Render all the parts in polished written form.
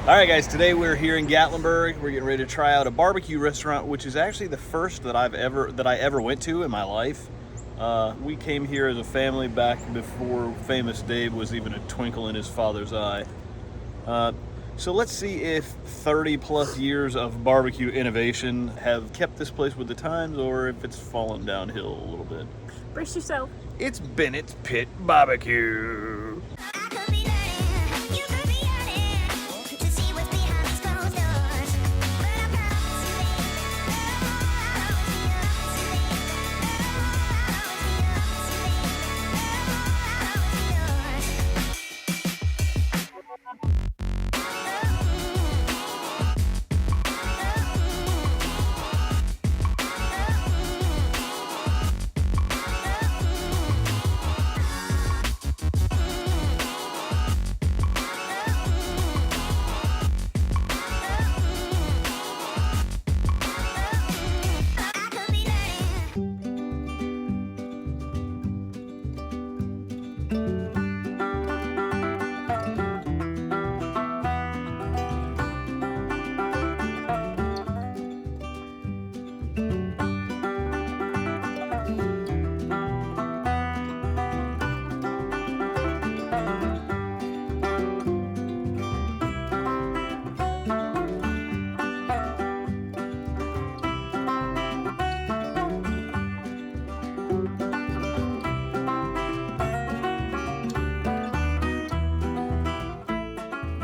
All right, guys, today we're here in Gatlinburg. We're getting ready to try out a barbecue restaurant, which is actually the first that I ever went to in my life. We came here as a family back before Famous Dave was even a twinkle in his father's eye. So let's see if 30 plus years of barbecue innovation have kept this place with the times or if it's fallen downhill a little bit. Brace yourself. It's Bennett's Pit Barbecue.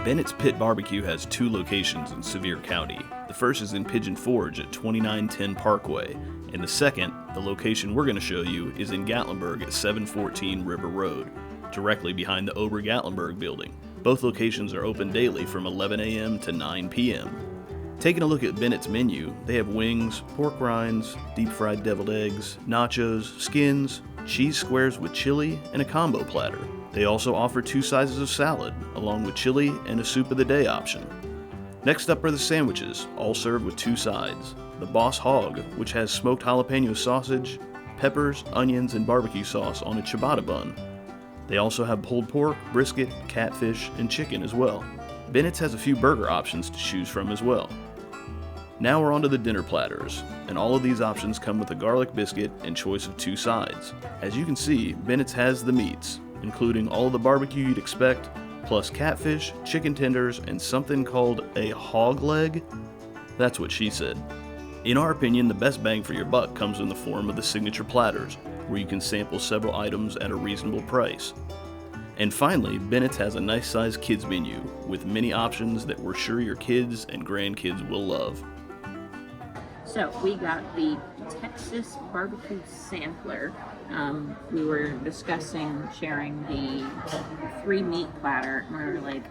Bennett's Pit Barbecue has two locations in Sevier County. The first is in Pigeon Forge at 2910 Parkway, and the second, the location we're going to show you, is in Gatlinburg at 714 River Road, directly behind the Ober Gatlinburg building. Both locations are open daily from 11 a.m. to 9 p.m. Taking a look at Bennett's menu, they have wings, pork rinds, deep-fried deviled eggs, nachos, skins, cheese squares with chili, and a combo platter. They also offer two sizes of salad, along with chili and a soup of the day option. Next up are the sandwiches, all served with two sides. The Boss Hog, which has smoked jalapeno sausage, peppers, onions, and barbecue sauce on a ciabatta bun. They also have pulled pork, brisket, catfish, and chicken as well. Bennett's has a few burger options to choose from as well. Now we're on to the dinner platters, and all of these options come with a garlic biscuit and choice of two sides. As you can see, Bennett's has the meats, including all of the barbecue you'd expect, plus catfish, chicken tenders, and something called a hog leg. That's what she said. In our opinion, the best bang for your buck comes in the form of the signature platters, where you can sample several items at a reasonable price. And finally, Bennett's has a nice sized kids menu with many options that we're sure your kids and grandkids will love. So we got the Texas barbecue sampler. We were discussing sharing the 3 meat platter, and we were like,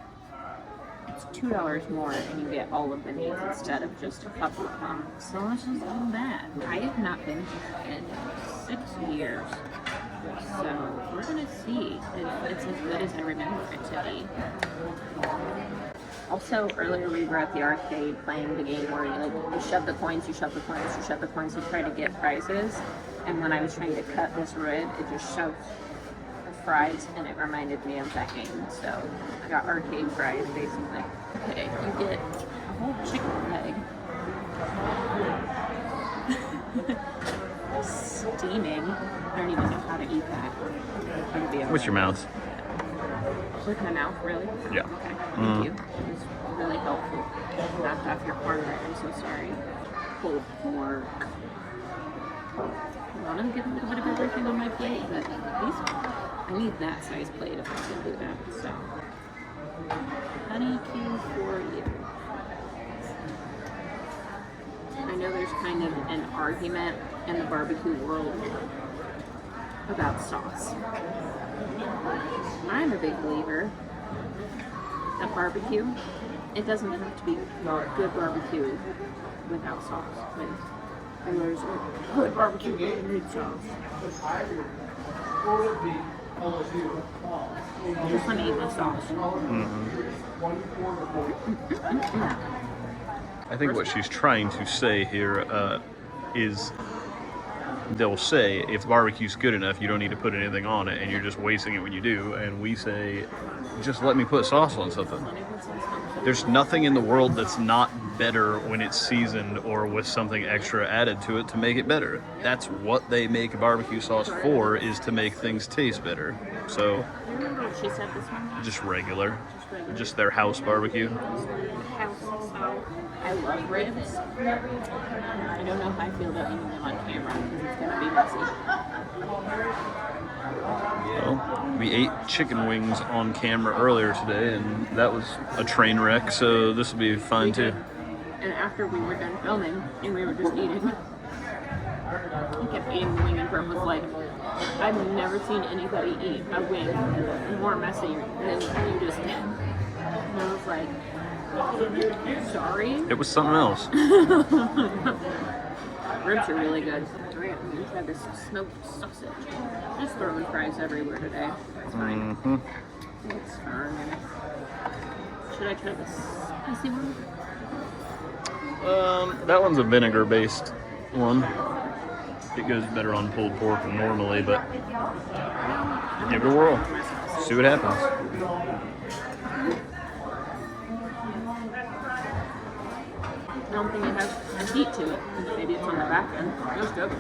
it's $2 more and you get all of the meat instead of just a couple of them. So let's just do that. I have not been here in 6 years. So we're gonna see if it's as good as I remember it to be. Also, earlier we were at the arcade playing the game where you shove the coins, you shove the coins, you shove the coins, you try to get prizes. And when I was trying to cut this rib, it just shoved the fries, and it reminded me of that game. So I got arcade fries, basically. Okay, you get a whole chicken leg. Steaming. I don't even know how to eat that. With your mouth. With my mouth, really? Yeah. Okay, thank you. It was really helpful. Knocked off your corner, I'm so sorry. Pulled pork. I want to get a little bit of everything on my plate, but I need that size plate if I can do that, so. Honey Q for you. I know there's kind of an argument in the barbecue world about sauce. I'm a big believer that barbecue, it doesn't have to be good barbecue without sauce. And there's a good barbecue that needs sauce. Just let me eat my sauce. I think what she's trying to say here is they'll say if barbecue's good enough, you don't need to put anything on it, and you're just wasting it when you do. And we say, just let me put sauce on something. There's nothing in the world that's not better when it's seasoned or with something extra added to it to make it better. That's what they make barbecue sauce for, is to make things taste better. So, Remember what she said this one? just regular. Just their house barbecue. House style. I love ribs. I don't know how I feel about eating them on camera because it's gonna be messy. Well, we ate chicken wings on camera earlier today, and that was a train wreck, so this will be fine too. And after we were done filming and we were just eating, I kept eating the wing, and Brent was like, I've never seen anybody eat a wing more messy than you just did. And I was like, sorry? It was something else. Ribs are really good. Alright, we just had this smoked sausage. Just throwing fries everywhere today. It's fine. Mm-hmm. It's fine. Should I try this spicy one? That one's a vinegar-based one. It goes better on pulled pork than normally, but give it a whirl. See what happens. I don't think it has a heat to it. Maybe it's on the back end. That's good.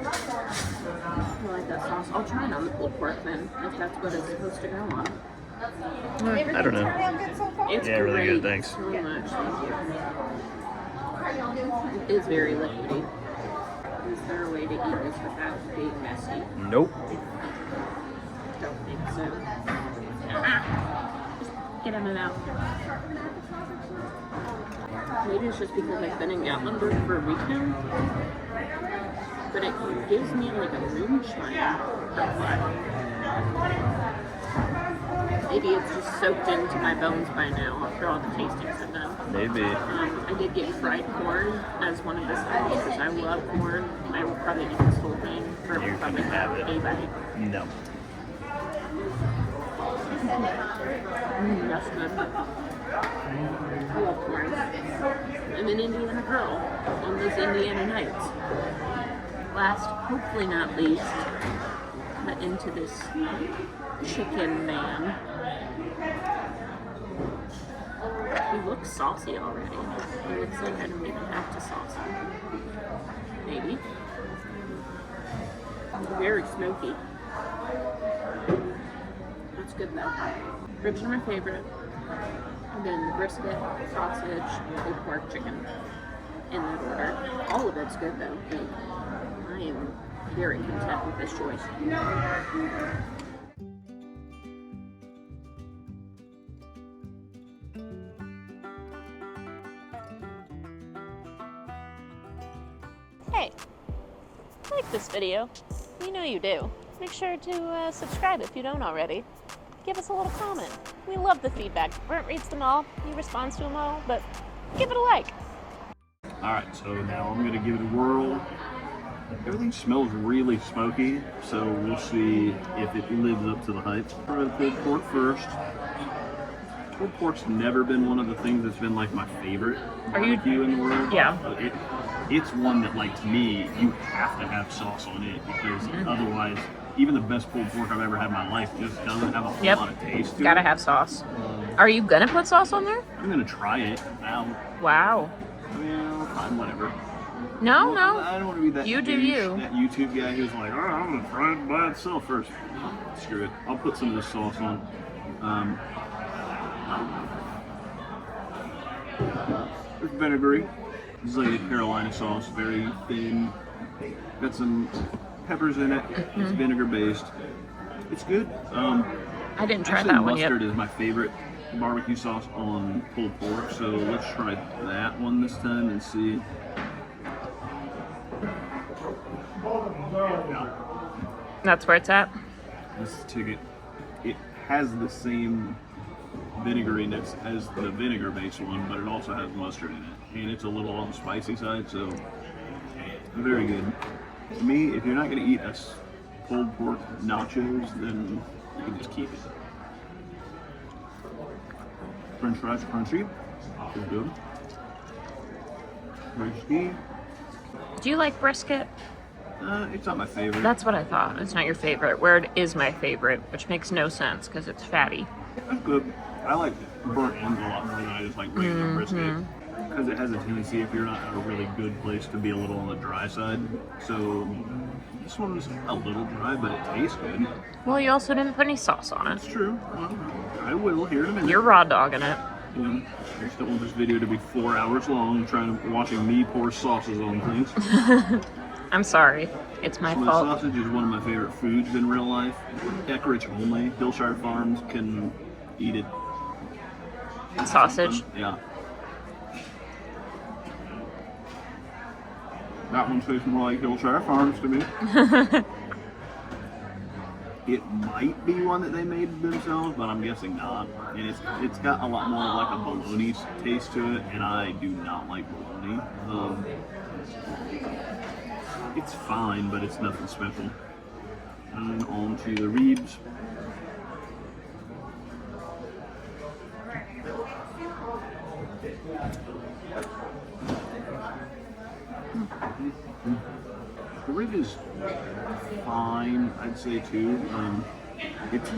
I like that sauce. I'll try it on the pulled pork then, if that's what it's supposed to go on. I don't know. It's Yeah, really good, great. thanks. So much. Thank you. It is very liquidy. Is there a way to eat this without being messy? Nope. Don't think so. Just get in and out. Maybe it's just because I've been in Gatlinburg for a week now, but it gives me like a moonshine vibe. Maybe it's just soaked into my bones by now after all the tastings I've done. Maybe. I did get fried corn as one of the sides because I love corn. I will probably eat this whole thing for You probably can have it. a bite. No. That's good. I love corn. I'm an Indiana girl on those Indiana nights. Last, hopefully not least, cut into this chicken man. He looks saucy already. It looks like I don't even have to sauce him. Maybe. Very smoky. That's good though. Ribs are my favorite. And then the brisket, sausage, pulled pork, chicken. In that order. All of it's good though. But I am very content with this choice. Hey, like this video. You know you do. Make sure to subscribe if you don't already. Give us a little comment. We love the feedback. Brent reads them all. He responds to them all, but give it a like. Alright, so now I'm going to give it a whirl. Everything smells really smoky, so we'll see if it lives up to the hype. We're going to pulled pork first. Pulled pork's never been one of the things that's been like my favorite barbecue in the world. Yeah. It's one that, like, to me, you have to have sauce on it because otherwise, even the best pulled pork I've ever had in my life just doesn't have a whole lot of taste to Gotta it. have sauce. Are you gonna put sauce on there? I'm going to try it now. Wow. Well, fine, whatever. No, Well, no. I don't want to be that You do douche, you. that YouTube guy who's like, oh, I'm going to try it by itself first. Screw it. I'll put some of this sauce on. It's vinegary. This is like a Carolina sauce, very thin. Got some peppers in it. It's vinegar based. It's good. I didn't try Actually, that one yet. mustard is my favorite barbecue sauce on pulled pork, so let's try that one this time and see. Yeah. That's where it's at. Let's take it. It has the same vinegariness as the vinegar-based one, but it also has mustard in it, and it's a little on the spicy side, so very good. To me, if you're not going to eat pulled pork nachos, then you can just keep it. French fries crunchy. Good. Crispy. Do you like brisket? It's not my favorite. That's what I thought. It's not your favorite. Where it is my favorite, which makes no sense because it's fatty. That's good. I like burnt ends a lot more than I just like regular brisket. Because it has a tendency, if you're not at a really good place, to be a little on the dry side. So this one's a little dry, but it tastes good. Well, you also didn't put any sauce on it. That's true. Well, I will here in a minute. You're raw dogging it. Yeah. I just don't want this video to be 4 hours long, watching me pour sauces on things. I'm sorry. It's my fault. Sausage is one of my favorite foods in real life. Eckrich only. Hillshire Farms can eat it. Sausage? Yeah. That one tastes more like Hillshire Farms to me. It might be one that they made themselves, but I'm guessing not. And it's got a lot more of like a bologna taste to it, and I do not like bologna. It's fine, but it's nothing special. And on to the ribs. The rib is fine, I'd say too.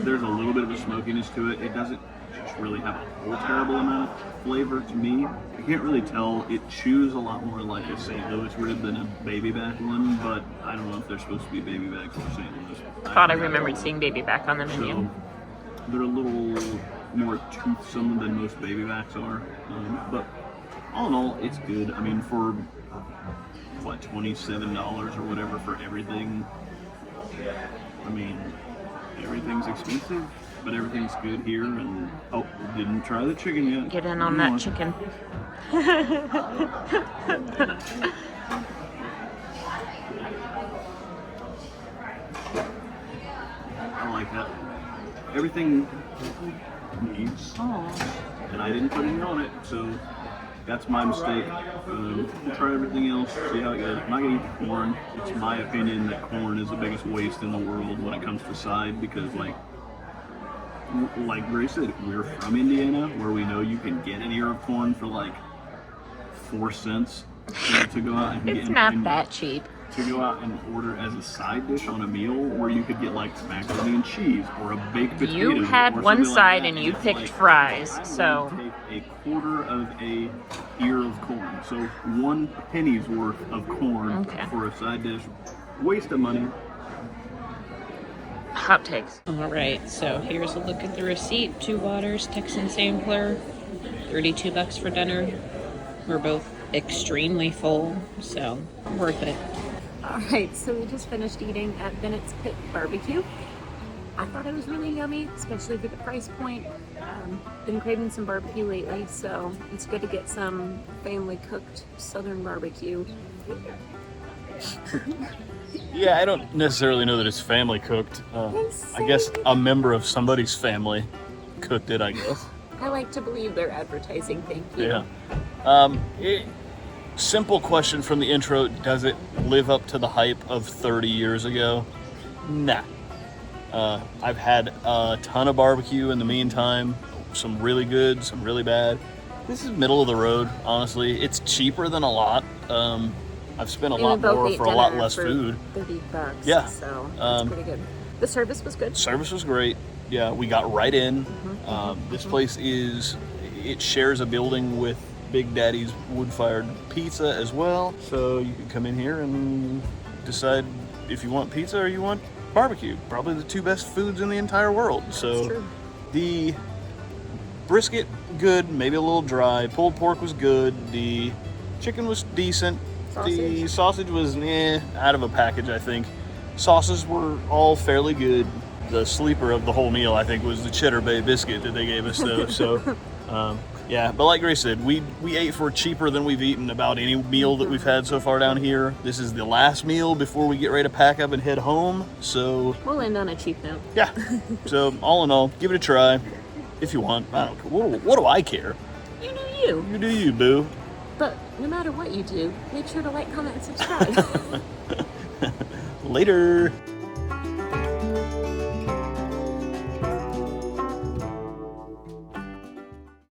There's a little bit of a smokiness to it. It doesn't just really have a whole terrible amount of flavor to me. I can't really tell. It chews a lot more like a St. Louis rib than a baby back one, but I don't know if they're supposed to be baby backs or St. Louis. I thought I remembered seeing baby back on the menu. So they're a little more toothsome than most baby backs are, but all in all, it's good. I mean, for what, $27 or whatever for everything. I mean, everything's expensive, but everything's good here. And oh, didn't try the chicken yet. Get in on that chicken. I like that. Everything needs sauce, and I didn't put any on it, so that's my mistake. We'll try everything else, see how it goes. I'm not gonna eat the corn. It's my opinion that corn is the biggest waste in the world when it comes to side, because like Grace said, we're from Indiana, where we know you can get an ear of corn for like 4 cents to go out and get. It's not that cheap. To go out and order as a side dish on a meal, where you could get like macaroni and cheese or a baked potato. You had one side and you picked like, fries, so take a quarter of a ear of corn, so 1 penny's worth of corn for a side dish. Waste of money. Hot takes. All right, so here's a look at the receipt. 2 waters, Texan sampler, $32 for dinner. We're both extremely full, so worth it. All right, so we just finished eating at Bennett's Pit Barbecue. I thought it was really yummy, especially for the price point. Been craving some barbecue lately, so it's good to get some family cooked Southern barbecue. Yeah, I don't necessarily know that it's family cooked. I guess a member of somebody's family cooked it, I guess. I like to believe they're advertising, thank you. Yeah. Simple question from the intro, does it live up to the hype of 30 years ago? Nah. I've had a ton of barbecue in the meantime, some really good, some really bad. This is middle of the road, honestly. It's cheaper than a lot. I've spent a lot more for a lot less food. $30, yeah. So that's pretty good. The service was good. Service was great. Yeah, we got right in. This place it shares a building with Big Daddy's wood-fired pizza as well. So you can come in here and decide if you want pizza or you want barbecue. Probably the 2 best foods in the entire world. So the brisket, good, maybe a little dry. Pulled pork was good. The chicken was decent. The sausage was out of a package, I think. Sauces were all fairly good. The sleeper of the whole meal, I think, was the Cheddar Bay biscuit that they gave us, though. So, yeah. But like Grace said, we ate for cheaper than we've eaten about any meal that we've had so far down here. This is the last meal before we get ready to pack up and head home. So we'll end on a cheap note. Yeah. So all in all, give it a try if you want. I don't care. What do I care? You do you. You do you, boo. But no matter what you do, make sure to like, comment, and subscribe. Later.